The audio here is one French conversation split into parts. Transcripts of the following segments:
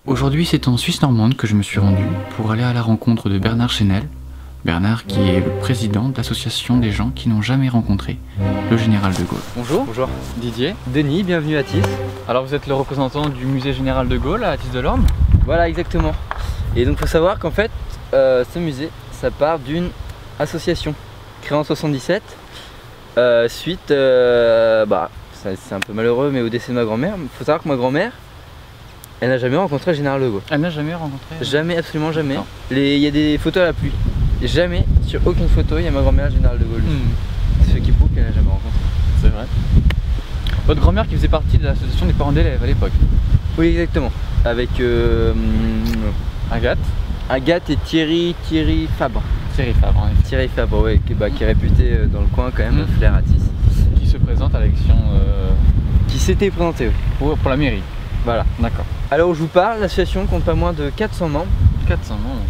Aujourd'hui, c'est en Suisse normande que je me suis rendu pour aller à la rencontre de Bernard Chenel. Bernard qui est le président de l'association des gens qui n'ont jamais rencontré le général de Gaulle. Bonjour. Bonjour. Didier. Denis, bienvenue à Tis. Alors vous êtes le représentant du musée général de Gaulle à Tis-de-l'Orne. Voilà, exactement. Et donc il faut savoir qu'en fait, ce musée, ça part d'une association créée en 77 suite, c'est un peu malheureux, mais au décès de ma grand-mère. Il faut savoir que ma grand-mère, elle n'a jamais rencontré le général de Gaulle. Elle n'a jamais rencontré Jamais, absolument jamais. Il y a des photos à la pluie. Et jamais, sur aucune photo, il y a ma grand-mère, le général de Gaulle. C'est ce qui prouve qu'elle n'a jamais rencontré. C'est vrai. Votre grand-mère qui faisait partie de l'association des parents d'élèves à l'époque. Oui, exactement. Avec Agathe et Thierry Fabre. Thierry Fabre, en effet. Thierry Fabre, ouais, qui est réputé dans le coin quand même, flair à Tis. Qui se présente à l'élection Qui s'était présenté, oui. pour la mairie. Voilà. D'accord. Alors où je vous parle, l'association compte pas moins de 400 membres. 400 membres.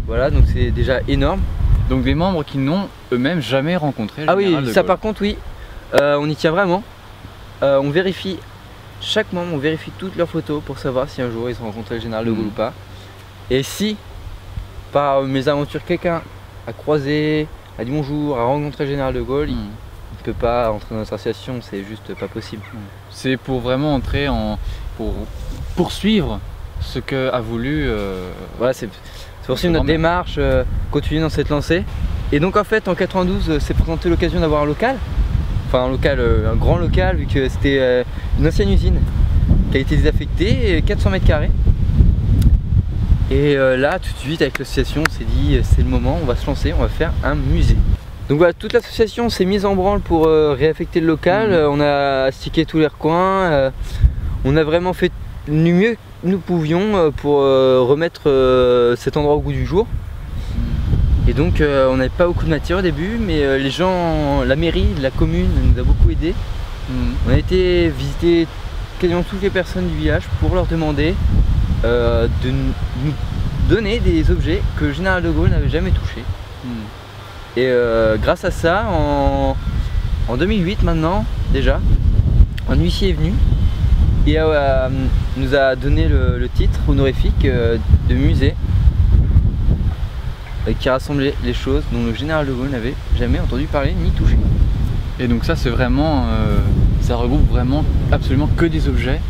Voilà, donc c'est déjà énorme. Donc des membres qui n'ont eux-mêmes jamais rencontré le général de Gaulle. Ça par contre oui, on y tient vraiment. On vérifie chaque membre, on vérifie toutes leurs photos pour savoir si un jour ils ont rencontré le général de Gaulle ou pas. Et si par mes aventures quelqu'un a croisé, a dit bonjour, a rencontré le général de Gaulle, il ne peut pas entrer dans notre association, c'est juste pas possible. C'est pour vraiment entrer pour poursuivre ce que a voulu. Voilà, c'est poursuivre notre démarche, continuer dans cette lancée. Et donc en fait en 92 s'est présenté l'occasion d'avoir un local. Enfin un grand local, vu que c'était une ancienne usine qui a été désaffectée, 400 mètres carrés. Et là tout de suite avec l'association on s'est dit c'est le moment, on va se lancer, on va faire un musée. Donc voilà, toute l'association s'est mise en branle pour réaffecter le local, on a stické tous les recoins, on a vraiment fait du mieux que nous pouvions pour remettre cet endroit au goût du jour. Et donc on n'avait pas beaucoup de matière au début, mais les gens, la mairie, la commune nous a beaucoup aidés. On a été visiter quasiment toutes les personnes du village pour leur demander de nous donner des objets que le général de Gaulle n'avait jamais touchés. Et grâce à ça, en 2008 maintenant déjà, un huissier est venu et nous a donné le titre honorifique de musée qui rassemblait les choses dont le général de Gaulle n'avait jamais entendu parler ni touché. Et donc ça c'est vraiment, ça regroupe vraiment absolument que des objets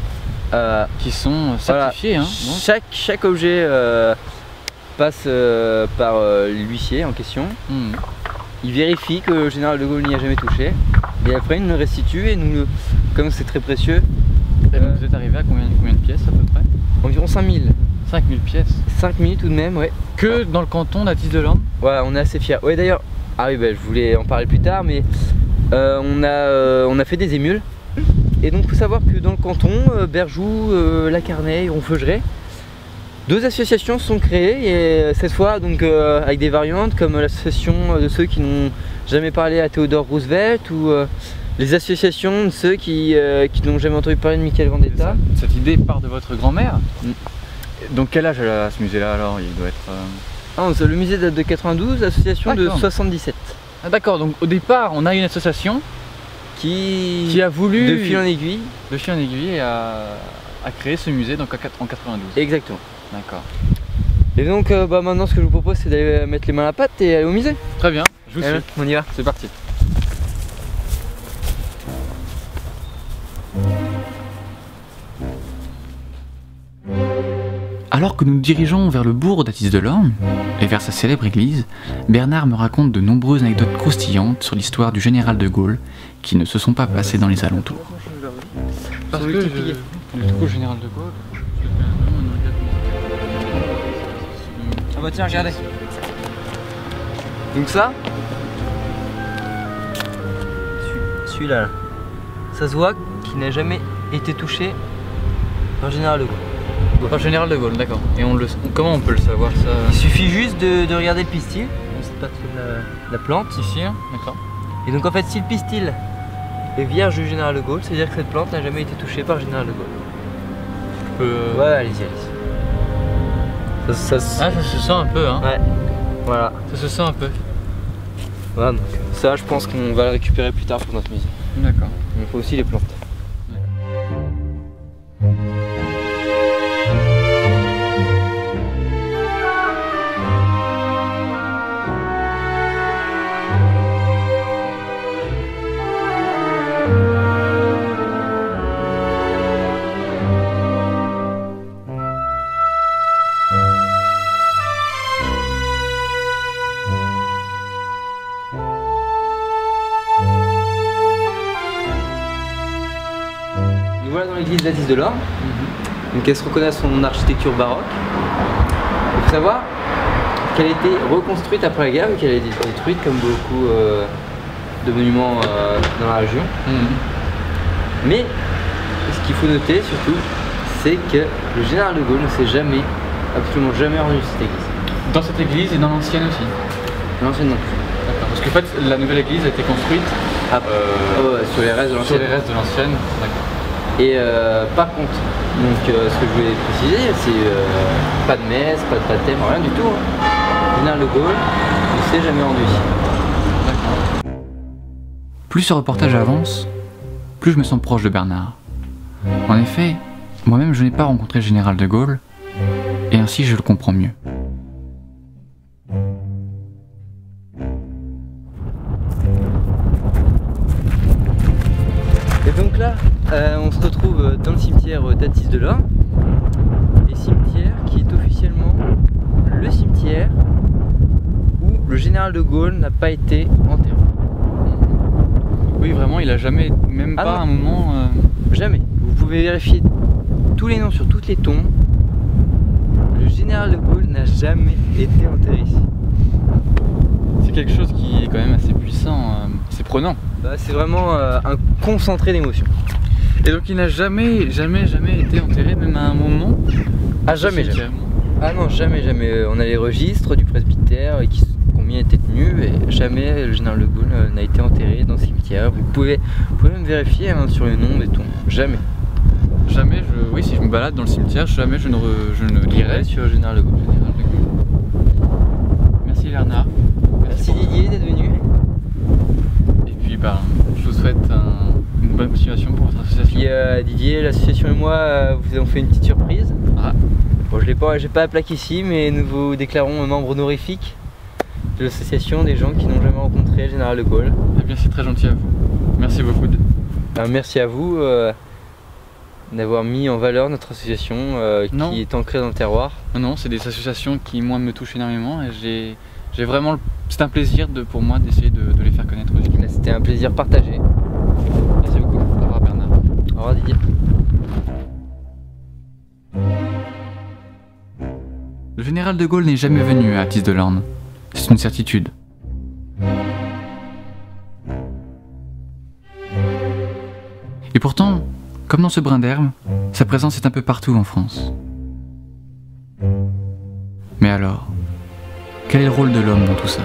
qui sont certifiés. Voilà. Chaque objet passe par l'huissier en question. Il vérifie que le général de Gaulle n'y a jamais touché. Et après il nous le restitue et nous, comme c'est très précieux. Et donc vous êtes arrivé à combien de pièces à peu près? Environ 5000. 5000 pièces. 5000 tout de même, ouais. Que dans le canton d'Atis-de-l'Orne? Voilà, on est assez fiers. Ouais d'ailleurs, je voulais en parler plus tard, mais on a fait des émules. Et donc il faut savoir que dans le canton, Berjoux, Lacarney, Ronfeugeray, deux associations sont créées et cette fois donc avec des variantes comme l'association de ceux qui n'ont jamais parlé à Theodore Roosevelt ou les associations de ceux qui n'ont jamais entendu parler de Michael Vendetta. Cette idée part de votre grand-mère. Donc quel âge elle a ce musée là alors? Il doit être... Le musée date de 92, l'association de 77. Ah d'accord, donc au départ on a une association qui a voulu de fil en aiguille et a créé ce musée donc en 92. Exactement. D'accord. Et donc maintenant ce que je vous propose c'est d'aller mettre les mains à la pâte et aller au musée. Très bien, je vous suis. On y va. C'est parti. Alors que nous nous dirigeons vers le bourg d'Atis-de-l'Orne et vers sa célèbre église, Bernard me raconte de nombreuses anecdotes croustillantes sur l'histoire du général de Gaulle qui ne se sont pas passées dans les alentours. Parce que du coup le général de Gaulle... Ah bah tiens, regardez. Donc ça, celui-là, là. Ça se voit qu'il n'a jamais été touché par le général de Gaulle. Par le général de Gaulle, d'accord. Et comment on peut le savoir ça? Il suffit juste de regarder le pistil, c'est pas la plante. Ici, d'accord. Et donc en fait si le pistil est vierge du général de Gaulle, c'est-à-dire que cette plante n'a jamais été touchée par le général de Gaulle. Ouais, allez-y. Ça se sent un peu, hein. Ouais, voilà. Ça se sent un peu. Voilà, donc ça je pense qu'on va le récupérer plus tard pour notre musée. D'accord. Il faut aussi les plantes. d'Athis de l'Orne. Donc elle se reconnaît à son architecture baroque. Il faut savoir qu'elle a été reconstruite après la guerre, vu qu'elle a été détruite comme beaucoup de monuments dans la région. Mais ce qu'il faut noter surtout, c'est que le général de Gaulle ne s'est jamais, absolument jamais rendu cette église. Dans cette église et dans l'ancienne aussi. L'ancienne non plus. D'accord. Parce qu'en fait, la nouvelle église a été construite sur les restes de l'ancienne. Sur les restes de l'ancienne. D'accord. Et par contre, donc, ce que je voulais préciser, c'est pas de messe, pas de baptême, rien du tout. Le général de Gaulle ne s'est jamais rendu ici. D'accord. Plus ce reportage avance, plus je me sens proche de Bernard. En effet, moi-même je n'ai pas rencontré le général de Gaulle, et ainsi je le comprends mieux. Et donc là, on se retrouve dans le cimetière d'Athis de l'Orne, et cimetière qui est officiellement le cimetière où le général de Gaulle n'a pas été enterré. Oui, vraiment, il a jamais, même pas un moment... Jamais. Vous pouvez vérifier tous les noms sur toutes les tombes. Le général de Gaulle n'a jamais été enterré ici. C'est quelque chose qui est quand même assez puissant, c'est prenant. C'est vraiment un concentré d'émotions. Et donc il n'a jamais été enterré, même à un moment? Ah jamais. Ah non, jamais. On a les registres du presbytère et combien étaient tenus, et jamais le général de Gaulle n'a été enterré dans ce cimetière. Vous pouvez même vérifier sur les noms des tombes. Jamais. Jamais, oui, si je me balade dans le cimetière, jamais je ne lirai sur le général de Gaulle. Merci Bernard. Merci Didier d'être venu. Et puis je vous souhaite une bonne continuation pour votre association. Puis Didier, l'association et moi vous avons fait une petite surprise. Ah. Bon, j'ai pas la plaque ici, mais nous vous déclarons membre honorifique de l'association des gens qui n'ont jamais rencontré le général de Gaulle. Eh bien c'est très gentil à vous. Merci beaucoup. Merci à vous d'avoir mis en valeur notre association qui est ancrée dans le terroir. Non, c'est des associations qui moi me touchent énormément et j'ai vraiment, c'est un plaisir pour moi d'essayer de les faire connaître aussi. C'était un plaisir partagé. Merci beaucoup. Au revoir Bernard. Au revoir Didier. Le général de Gaulle n'est jamais venu à Athis de l'Orne, c'est une certitude. Et pourtant, comme dans ce brin d'herbe, sa présence est un peu partout en France. Mais alors, quel est le rôle de l'homme dans tout ça ?